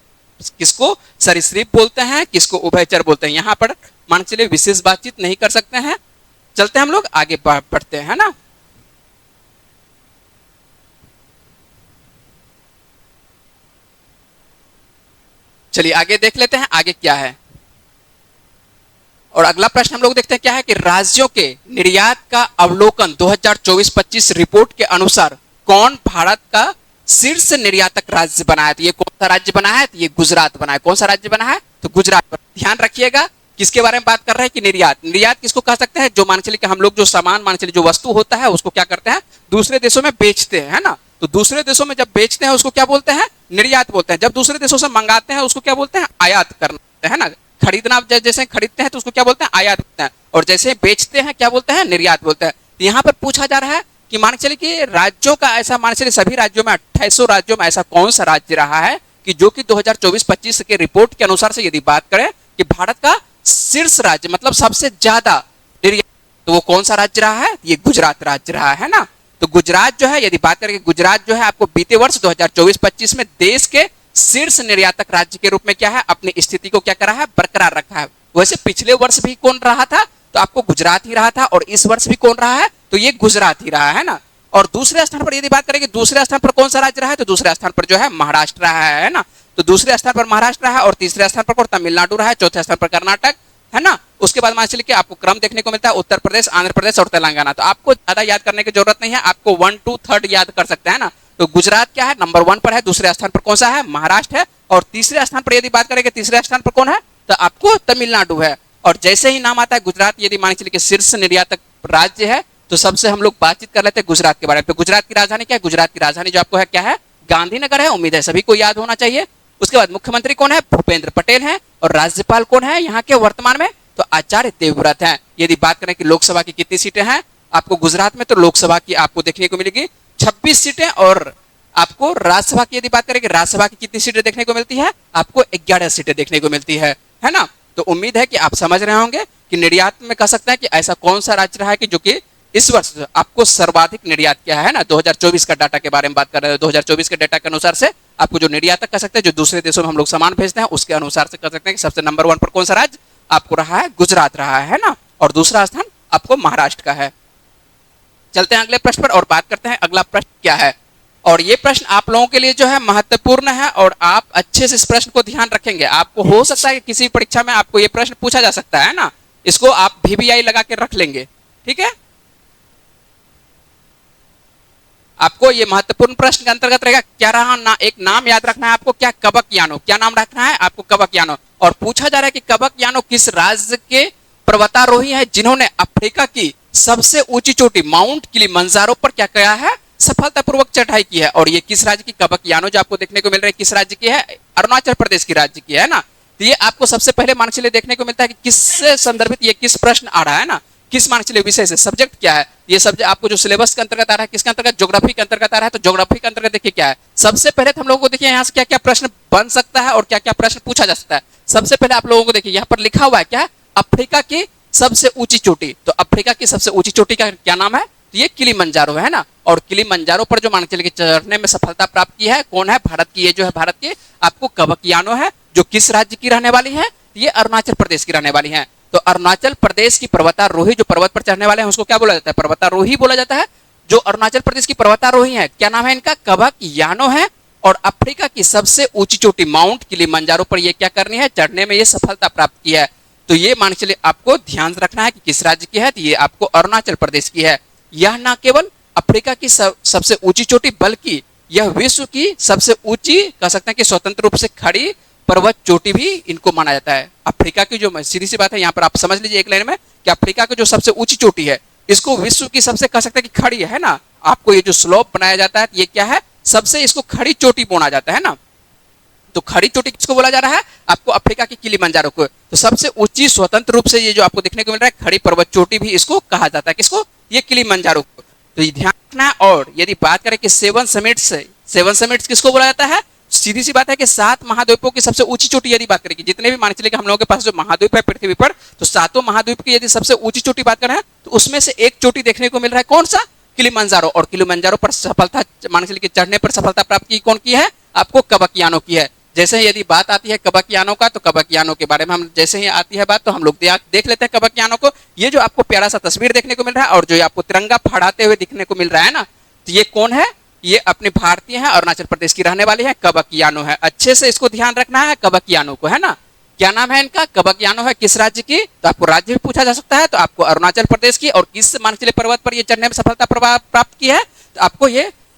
किसको सरीसृप बोलते हैं, किसको उभयचर बोलते हैं। यहाँ पर मान चलिए विशेष बातचीत नहीं कर सकते हैं। चलते हैं हम लोग आगे बढ़ते हैं ना। चलिए आगे देख लेते हैं आगे क्या है। और अगला प्रश्न हम लोग देखते हैं क्या है कि राज्यों के निर्यात का अवलोकन 2024-25 रिपोर्ट के अनुसार कौन भारत का शीर्ष निर्यातक राज्य बना है। तो ये कौन सा राज्य बना है, तो ये गुजरात बना है। कौन सा राज्य बना है, तो गुजरात। ध्यान रखिएगा किसके बारे में बात कर रहे हैं कि निर्यात। निर्यात किसको कह सकते हैं, जो मान चलिए कि हम लोग जो सामान मान चलिए जो वस्तु होता है उसको क्या करते हैं, दूसरे देशों में बेचते हैं, है ना। तो दूसरे देशों में जब बेचते हैं उसको क्या बोलते हैं, निर्यात बोलते हैं। जब दूसरे देशों से मंगाते हैं उसको क्या बोलते हैं, आयात करना, है ना। खरीदना जैसे खरीदते हैं तो उसको क्या बोलते हैं, आयात बोलते हैं। और जैसे बेचते हैं क्या बोलते हैं, निर्यात बोलते हैं। तो यहाँ पर पूछा जा रहा है कि मान चलिए कि राज्यों का ऐसा मान चलिए सभी राज्यों में 2800 राज्यों में ऐसा कौन सा राज्य रहा है कि जो कि 2024-25 के रिपोर्ट के अनुसार से यदि बात करें कि भारत का शीर्ष राज्य मतलब सबसे ज्यादा निर्यात, तो वो कौन सा राज्य रहा है, ये गुजरात राज्य रहा है ना। तो गुजरात जो है यदि बात करें गुजरात जो है आपको बीते वर्ष 2024-25 में देश के शीर्ष निर्यातक राज्य के रूप में क्या है, अपनी स्थिति को क्या करा है, बरकरार रखा है। वैसे पिछले वर्ष भी कौन रहा था, तो आपको गुजरात ही रहा था। और इस वर्ष भी कौन रहा है, तो ये गुजरात ही रहा है ना। और दूसरे स्थान पर यदि बात करें दूसरे स्थान पर कौन सा राज्य रहा है, तो दूसरे स्थान पर जो है महाराष्ट्र रहा है ना। तो दूसरे स्थान पर महाराष्ट्र रहा है और तीसरे स्थान पर तमिलनाडु रहा है, चौथे स्थान पर कर्नाटक, है ना। उसके बाद मान चलिए कि आपको क्रम देखने को मिलता है उत्तर प्रदेश, आंध्र प्रदेश और तेलंगाना। तो आपको ज्यादा याद करने की जरूरत नहीं है, आपको 1 to 3 याद कर सकते हैं ना। तो गुजरात क्या है, नंबर 1 पर है। दूसरे स्थान पर कौन सा है, महाराष्ट्र है। और तीसरे स्थान पर यदि बात करेंगे तीसरे स्थान पर कौन है, तो आपको तमिलनाडु है। और जैसे ही नाम आता है गुजरात, यदि मान चलिए कि शीर्ष निर्यातक राज्य है, तो सबसे हम लोग बातचीत कर लेते हैं गुजरात के बारे में। तो गुजरात की राजधानी क्या है, गुजरात की राजधानी जो आपको है क्या है, गांधीनगर है। उम्मीद है सभी को याद होना चाहिए। उसके बाद मुख्यमंत्री कौन है, भूपेंद्र पटेल है। और राज्यपाल कौन है यहाँ के वर्तमान में, तो आचार्य देवव्रत हैं। यदि बात करें कि लोकसभा की कितनी सीटें हैं आपको गुजरात में, तो लोकसभा की आपको देखने को मिलेगी 26 सीटें। और आपको राज्यसभा की यदि बात करें कि राज्यसभा की कितनी सीटें देखने को मिलती है, आपको 11 सीटें देखने को मिलती है ना। तो उम्मीद है कि आप समझ रहे होंगे कि निर्यात में कह सकते हैं कि ऐसा कौन सा राज्य रहा है कि जो कि इस वर्ष आपको सर्वाधिक निर्यात किया है ना। 2024 का डाटा के बारे में बात कर रहे हैं। 2024 के डाटा के अनुसार से आपको जो निर्यातक कह सकते हैं, जो दूसरे देशों में हम लोग सामान भेजते हैं, उसके अनुसार से कह सकते हैं कि सबसे नंबर 1 पर कौन सा राज्य आपको रहा है, गुजरात रहा है ना। और दूसरा स्थान आपको महाराष्ट्र का है। चलते हैं अगले प्रश्न पर और बात करते हैं अगला प्रश्न क्या है। और ये प्रश्न आप लोगों के लिए जो है महत्वपूर्ण है और आप अच्छे से इस प्रश्न को ध्यान रखेंगे। आपको हो सकता है कि किसी परीक्षा में आपको ये प्रश्न पूछा जा सकता है ना, इसको आप VVI लगा के रख लेंगे, ठीक है। आपको ये महत्वपूर्ण प्रश्न के अंतर्गत रहेगा क्या रहा ना, एक नाम याद रखना है आपको, क्या कबक यानो, क्या नाम रखना है आपको, कबक यानो। और पूछा जा रहा है कि कबक यानो किस राज्य के पर्वतारोही है जिन्होंने अफ्रीका की सबसे ऊंची चोटी माउंट किलिमंजारो पर क्या किया है, सफलतापूर्वक चढ़ाई की है। और ये किस राज्य की कबक यानो जो आपको देखने को मिल रहा है, किस राज्य की है, अरुणाचल प्रदेश की राज्य की है ना। तो ये आपको सबसे पहले मान चलिए देखने को मिलता है कि किससे संदर्भित ये किस प्रश्न आ रहा है ना, किस मान चलिए विषय से, सब्जेक्ट क्या है। ये सब्जेक्ट आपको जो सिलेबस के अंतर्गत आ रहा है, किसके अंतर्गत, ज्योग्राफी के अंतर्गत आ रहा है। तो ज्योग्राफी के अंतर्गत देखिए क्या है, सबसे पहले तो हम लोगों को देखिए यहाँ से क्या क्या प्रश्न बन सकता है और क्या क्या प्रश्न पूछा जा सकता है। सबसे पहले आप लोगों को देखिए यहाँ पर लिखा हुआ है क्या, अफ्रीका की सबसे ऊंची चोटी। तो अफ्रीका की सबसे ऊंची चोटी का क्या नाम है, तो ये किलिमंजारो है ना। और किलिमंजारो पर जो मान के चलिए चढ़ने में सफलता प्राप्त की है कौन है, भारत की, ये जो है भारत की आपको कबकयानो है, जो किस राज्य की रहने वाली है, ये अरुणाचल प्रदेश की रहने वाली है। तो अरुणाचल प्रदेश की पर्वतारोही जो पर्वत पर चढ़ने वाले हैं उसको क्या बोला जाता है, पर्वतारोही बोला जाता है। जो अरुणाचल प्रदेश की पर्वतारोही है क्या नाम है इनका, कबकयानो है। और अफ्रीका की सबसे ऊंची चोटी माउंट किलिमंजारो पर ये क्या करनी है, चढ़ने में ये सफलता प्राप्त की है। तो ये मान के चलिए आपको ध्यान रखना है कि किस राज्य की है, तो ये आपको अरुणाचल प्रदेश की है। यह न केवल अफ्रीका की सबसे ऊंची चोटी बल्कि यह विश्व की सबसे ऊंची कह सकते हैं कि स्वतंत्र रूप से खड़ी पर्वत चोटी भी इनको माना जाता है। अफ्रीका की जो सीधी सी बात है यहाँ पर आप समझ लीजिए एक लाइन में कि अफ्रीका की जो सबसे ऊंची चोटी है इसको विश्व की सबसे कह सकते हैं कि खड़ी है ना। आपको ये जो स्लोप बनाया जाता है ये क्या है, सबसे इसको खड़ी चोटी बोला जाता है ना। तो खड़ी चोटी किसको बोला जा रहा है, आपको अफ्रीका की किलिमंजारो को। तो सबसे ऊंची स्वतंत्र रूप से ये जो आपको देखने को मिल रहा है खड़ी पर्वत चोटी भी इसको कहा जाता है, किसको, ये किलिमंजारो को। तो ये ध्यान रखना है। और यदि बात करें कि सेवन समिट्स किसको बोला जाता है, सीधी सी बात है कि 7 महाद्वीपों की सबसे ऊंची चोटी यदि बात करें, जितने भी मान चलिए कि हम लोगों के पास जो महाद्वीप है पृथ्वी पर, तो 7 महाद्वीप की यदि सबसे ऊंची चोटी बात करें तो उसमें से एक चोटी देखने को मिल रहा है, कौन सा, किलिमंजारो। और किलिमंजारो पर सफलता मान चलिए कि चढ़ने पर सफलता प्राप्त की कौन की है, आपको कबकयानो की है। जैसे ही यदि बात आती है कबकयानो का, तो कबकयानो के बारे में हम जैसे ही आती है बात तो हम लोग देख लेते हैं कबकयानो को। ये जो आपको प्यारा सा तस्वीर देखने को मिल रहा है और जो आपको तिरंगा फहराते हुए दिखने को मिल रहा है ना, तो ये कौन है, ये अपने भारतीय है, अरुणाचल प्रदेश की रहने वाली है, कबकयानो है। अच्छे से इसको ध्यान रखना है कबकयानो को, है ना। क्या नाम है इनका, कबकयानो है, किस राज्य की, तो आपको राज्य भी पूछा जा सकता है, तो आपको अरुणाचल प्रदेश की। और किस मानचिले पर्वत पर ये चढ़ने में सफलता प्राप्त की है, तो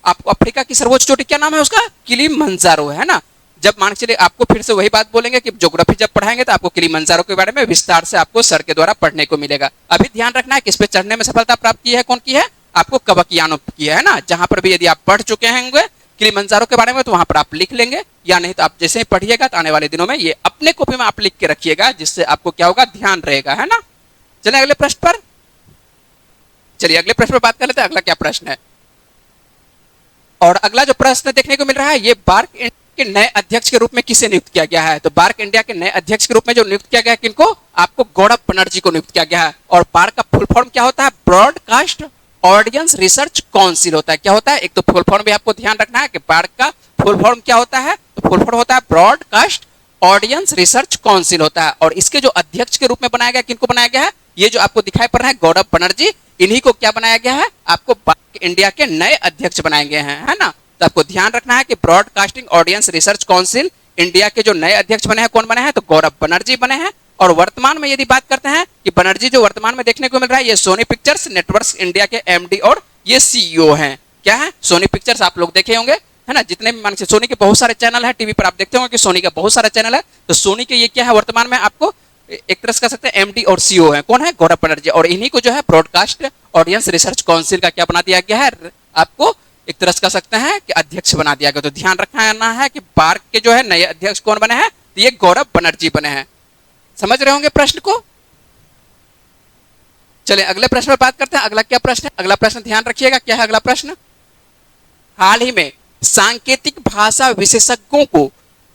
आपको अफ्रीका की सर्वोच्च चोटी क्या नाम है उसका, किलिमंजारो है ना। जब मान चलिए आपको फिर से वही बात बोलेंगे कि ज्योग्राफी जब पढ़ाएंगे तो आपको किलिमंजारो के बारे में विस्तार से आपको सर के द्वारा पढ़ने को मिलेगा। अभी ध्यान रखना है किस पे चढ़ने में सफलता प्राप्त की है, कौन की है, आपको कबकयानो की है ना। जहां पर भी यदि आप पढ़ चुके होंगे किलिमंजारो के बारे में तो वहां पर आप लिख लेंगे, या नहीं तो आप जैसे ही पढ़िएगा तो आने वाले दिनों में ये अपने कॉपी में आप लिख के रखिएगा, जिससे आपको क्या होगा, ध्यान रहेगा, है ना। चलिए अगले प्रश्न पर, चलिए अगले प्रश्न पर बात कर लेते हैं। अगला क्या प्रश्न है, और अगला जो प्रश्न देखने को मिल रहा है, ये बार्क के नए अध्यक्ष के रूप में किसे नियुक्त किया गया है। तो बार्क इंडिया के नए अध्यक्ष के रूप में जो नियुक्त किया गया है किनको, आपको गौरव बनर्जी को नियुक्त किया गया है। और बार्क का फुल फॉर्म क्या होता है, ब्रॉडकास्ट ऑडियंस रिसर्च काउंसिल होता है। क्या होता है, एक तो फुल फॉर्म भी आपको ध्यान रखना है कि बार्क का फुल फॉर्म क्या होता है, तो फुल फॉर्म होता है ब्रॉडकास्ट ऑडियंस रिसर्च काउंसिल होता है। और इसके जो अध्यक्ष के रूप में बनाया गया, किनको बनाया गया है, ये जो आपको दिखाई पड़ रहा है गौरव बनर्जी, इन्हीं को क्या बनाया गया है, आपको बार्क इंडिया के नए अध्यक्ष बनाए गए हैं, है ना। तो आपको ध्यान रखना है कि broadcasting audience research council India के जो नए अध्यक्ष बने हैं, कौन बने हैं, तो गौरव बनर्जी बने हैं। और वर्तमान में यदि बात करते हैं कि बनर्जी जो वर्तमान में देखने को मिल रहा है, ये सोनी पिक्चर्स नेटवर्क्स इंडिया के एमडी और ये सीईओ हैं। क्या है, सोनी पिक्चर्स आप लोग देखे होंगे, है ना। जितने भी मान के सोनी के बहुत सारे चैनल है टीवी पर, आप देखते होंगे कि सोनी का बहुत सारा चैनल है। तो सोनी के ये क्या है, वर्तमान में आपको एक तरह से कह सकते हैं एमडी और सीईओ है, कौन है, गौरव बनर्जी। और इन्हीं को जो है ब्रॉडकास्ट ऑडियंस रिसर्च काउंसिल का क्या बना दिया गया है, आपको एक तरह से कह सकते हैं कि अध्यक्ष बना दिया गया। तो ध्यान रखना है कि बार्क के जो है नए अध्यक्ष कौन बने हैं, तो ये गौरव बनर्जी बने हैं। समझ रहे होंगे प्रश्न को। चलिए अगले प्रश्न पर बात करते हैं। अगला क्या प्रश्न है, अगला प्रश्न ध्यान रखिएगा, क्या है अगला प्रश्न, हाल ही में सांकेतिक भाषा विशेषज्ञों को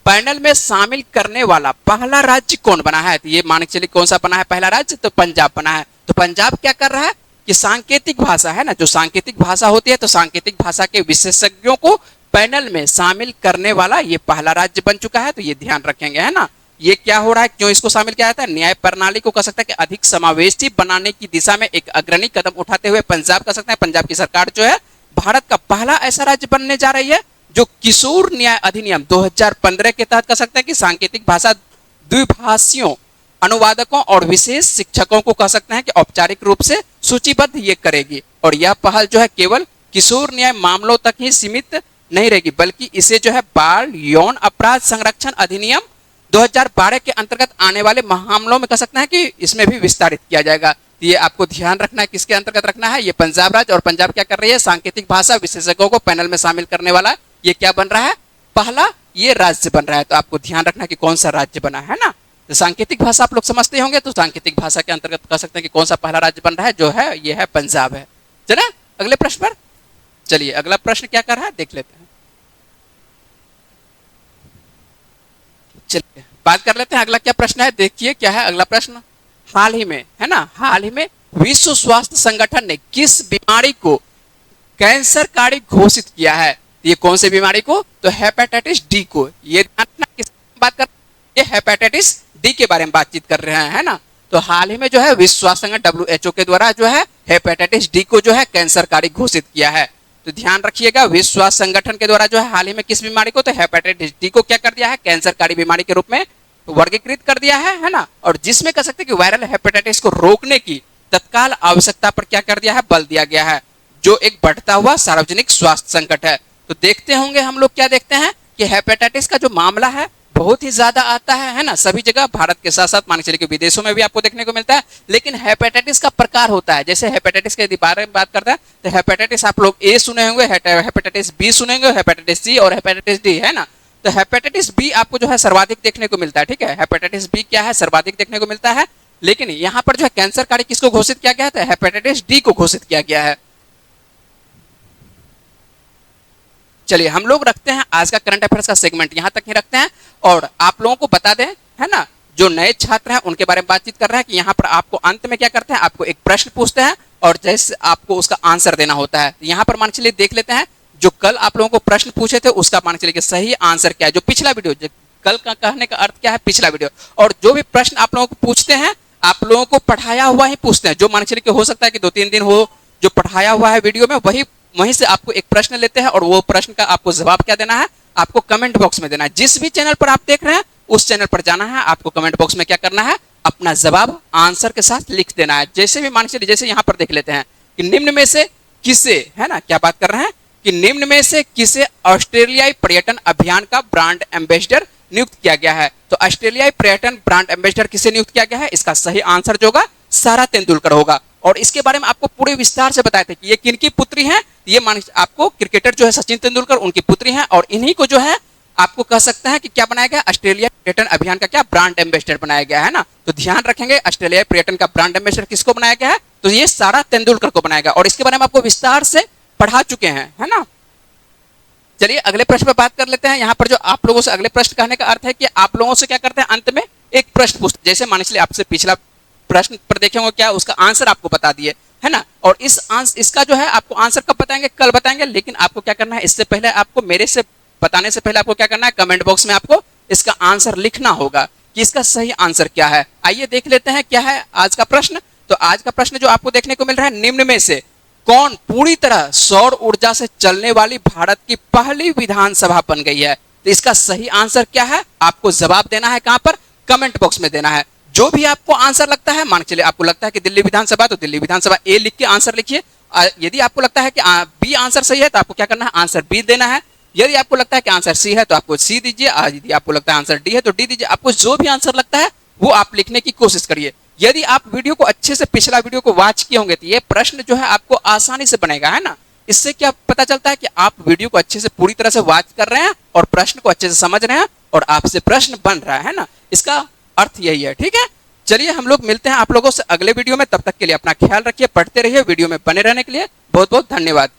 पैनल में शामिल करने वाला पहला राज्य कौन बना है। तो ये मान के चलिए कौन सा बना है पहला राज्य, तो पंजाब बना है। तो पंजाब क्या कर रहा है कि सांकेतिक भाषा है ना, जो सांकेतिक भाषा होती है, तो सांकेतिक भाषा के विशेषज्ञों को पैनल में शामिल करने वाला ये पहला राज्य बन चुका है। तो ये ध्यान रखेंगे, है ना। ये क्या हो रहा है, क्यों इसको शामिल किया जाता है, न्याय प्रणाली को कह सकते हैं कि अधिक समावेशी बनाने की दिशा में एक अग्रणी कदम उठाते हुए पंजाब कह सकते हैं, पंजाब की सरकार जो है भारत का पहला ऐसा राज्य बनने जा रही है जो किशोर न्याय अधिनियम 2015 के तहत कह सकते हैं कि सांकेतिक भाषा द्विभाषियों, अनुवादकों और विशेष शिक्षकों को कह सकते हैं कि औपचारिक रूप से सूचीबद्ध ये करेगी। और यह पहल जो है केवल किशोर न्याय मामलों तक ही सीमित नहीं रहेगी, बल्कि इसे जो है बाल यौन अपराध संरक्षण अधिनियम 2012 के अंतर्गत आने वाले मामलों में कह सकते हैं कि इसमें भी विस्तारित किया जाएगा। ये आपको ध्यान रखना है, किसके अंतर्गत रखना है, ये पंजाब राज्य। और पंजाब क्या कर रही है, सांकेतिक भाषा विशेषज्ञों को पैनल में शामिल करने वाला ये क्या बन रहा है, पहला ये राज्य बन रहा है। तो आपको ध्यान रखना है कि कौन सा राज्य बना है ना। तो सांकेतिक भाषा आप लोग समझते होंगे, तो सांकेतिक भाषा के अंतर्गत कह सकते हैं कि कौन सा पहला राज्य बन रहा है, जो है ये है पंजाब है। चलिए अगले प्रश्न पर, चलिए अगला प्रश्न क्या कर रहा है देख लेते हैं। चलिए बात कर लेते हैं अगला क्या प्रश्न है, देखिए क्या है अगला प्रश्न। हाल ही में, है ना, हाल ही में विश्व स्वास्थ्य संगठन ने किस बीमारी को कैंसर कारी घोषित किया है? ये कौन सी बीमारी को? तो हेपेटाइटिस डी को। ये ध्यान रखना, किस बात कर, ये हेपेटाइटिस डी के बारे में बातचीत कर रहे हैं, है ना। तो हाल ही में जो है विश्व स्वास्थ्य संगठन WHO के द्वारा जो है हेपेटाइटिस डी को जो है कैंसर कारी घोषित किया है। तो ध्यान रखिएगा, विश्व स्वास्थ्य संगठन के द्वारा जो है हाल ही में किस बीमारी को, तो हेपेटाइटिस डी को क्या कर दिया है? कैंसर कारी बीमारी के रूप में वर्गीकृत कर दिया है ना। और जिसमें कह सकते हैं कि वायरल हेपेटाइटिस को रोकने की तत्काल आवश्यकता पर क्या कर दिया है? बल दिया गया है, जो एक बढ़ता हुआ सार्वजनिक स्वास्थ्य संकट है। तो देखते होंगे हम लोग, क्या देखते हैं कि हेपेटाइटिस का जो मामला है बहुत ही ज्यादा आता है ना, सभी जगह, भारत के साथ साथ मान के चलिए कि विदेशों में भी आपको देखने को मिलता है। लेकिन हेपेटाइटिस का प्रकार होता है, जैसे हेपेटाइटिस के बारे में बात करते हैं तो हेपेटाइटिस आप लोग ए सुने होंगे, हेपेटाइटिस बी सुने होंगे, हेपेटाइटिस सी और हेपेटाइटिस डी, है ना। तो हेपेटाइटिस बी आपको जो है सर्वाधिक देखने को मिलता है, ठीक है। हेपेटाइटिस बी क्या है? सर्वाधिक देखने को मिलता है। लेकिन यहाँ पर जो है कैंसर कारी किसको घोषित किया गया है? हेपेटाइटिस डी को घोषित किया गया है। चलिए हम लोग रखते हैं आज का करंट अफेयर्स का सेगमेंट यहां तक ही रखते हैं, और आप लोगों को बता दें, है ना, जो नए छात्र हैं उनके बारे में बातचीत कर रहे हैं कि यहाँ पर आपको अंत में क्या करते हैं, आपको एक प्रश्न पूछते हैं और जैसे आपको उसका आंसर देना होता है। यहाँ पर मान चलिए देख लेते हैं, जो कल आप लोगों को प्रश्न पूछे थे उसका मान चलिए कि सही आंसर क्या है, जो पिछला वीडियो, कल का कहने का अर्थ क्या है? पिछला वीडियो। और जो भी प्रश्न आप लोगों को पूछते हैं, आप लोगों को पढ़ाया हुआ ही पूछते हैं, जो मान चलिए कि हो सकता है कि 2-3 दिन हो, जो पढ़ाया हुआ है वीडियो में वहीं से आपको एक प्रश्न लेते हैं और वो प्रश्न का आपको जवाब क्या देना है? आपको कमेंट बॉक्स में देना है। जिस भी चैनल पर आप देख रहे हैं उस चैनल पर जाना है, आपको कमेंट बॉक्स में क्या करना है? अपना जवाब आंसर के साथ लिख देना है। जैसे भी मान चलिए, जैसे यहाँ पर देख लेते हैं कि निम्न में से किसे, है ना, क्या बात कर रहे हैं कि निम्न में से किसे ऑस्ट्रेलियाई पर्यटन अभियान का ब्रांड एम्बेसडर नियुक्त किया गया है? तो ऑस्ट्रेलियाई पर्यटन ब्रांड एम्बेसडर किसे नियुक्त किया गया है? इसका सही आंसर जो होगा सारा तेंदुलकर होगा। और इसके बारे में आपको पूरे विस्तार से बताए थे कि ये किनकी पुत्री हैं। ये मान आपको क्रिकेटर जो है सचिन तेंदुलकर, उनकी पुत्री हैं, और इन्हीं को जो है आपको कह सकते हैं कि क्या बनाया गया? ऑस्ट्रेलिया पर्यटन अभियान का क्या ब्रांड एम्बेसडर बनाया गया है ना। तो ध्यान रखेंगे, ऑस्ट्रेलिया पर्यटन का ब्रांड एम्बेसडर किसको बनाया गया है? तो ये सारा तेंदुलकर को बनाया गया, और इसके बारे में आपको विस्तार से पढ़ा चुके हैं, है ना। चलिए अगले प्रश्न पर बात कर लेते हैं। यहाँ पर जो आप लोगों से अगले प्रश्न कहने का अर्थ है कि आप लोगों से क्या करते हैं, अंत में एक प्रश्न पूछते हैं। जैसे मान लीजिए आपसे पिछला प्रश्न पर देखेंगे क्या, उसका आंसर आपको बता दिए, है ना। और इसका जो है आपको आंसर कब बताएंगे? कल बताएंगे। लेकिन आपको क्या करना है, इससे पहले आपको मेरे से बताने से पहले आपको क्या करना है? कमेंट बॉक्स में आपको इसका आंसर लिखना होगा कि इसका सही आंसर क्या है। आइए देख लेते हैं क्या है आज का प्रश्न। तो आज का प्रश्न जो आपको देखने को मिल रहा है, निम्न में से कौन पूरी तरह सौर ऊर्जा से चलने वाली भारत की पहली विधानसभा बन गई है? तो इसका सही आंसर क्या है? आपको जवाब देना है कहां पर? कमेंट बॉक्स में देना है। जो भी आपको आंसर लगता है, मान चलिए आपको लगता है कि दिल्ली विधानसभा, तो दिल्ली विधानसभा ए लिख के आंसर लिखिए। यदि आपको लगता है कि बी आंसर सही है तो आपको क्या करना है? आंसर बी देना है। यदि आपको लगता है कि आंसर सी है तो आपको सी दीजिए, यदि आपको लगता है आंसर डी है तो डी दीजिए। आपको जो भी आंसर लगता है वो आप लिखने की कोशिश करिए। यदि आप वीडियो को अच्छे से, पिछला वीडियो को वॉच किए होंगे तो ये प्रश्न जो है आपको आसानी से बनेगा, है ना। इससे क्या पता चलता है कि आप वीडियो को अच्छे से पूरी तरह से वॉच कर रहे हैं और प्रश्न को अच्छे से समझ रहे हैं और आपसे प्रश्न बन रहा है ना। इसका अर्थ यही है, ठीक है। चलिए हम लोग मिलते हैं आप लोगों से अगले वीडियो में। तब तक के लिए अपना ख्याल रखिए, पढ़ते रहिए। वीडियो में बने रहने के लिए बहुत बहुत धन्यवाद।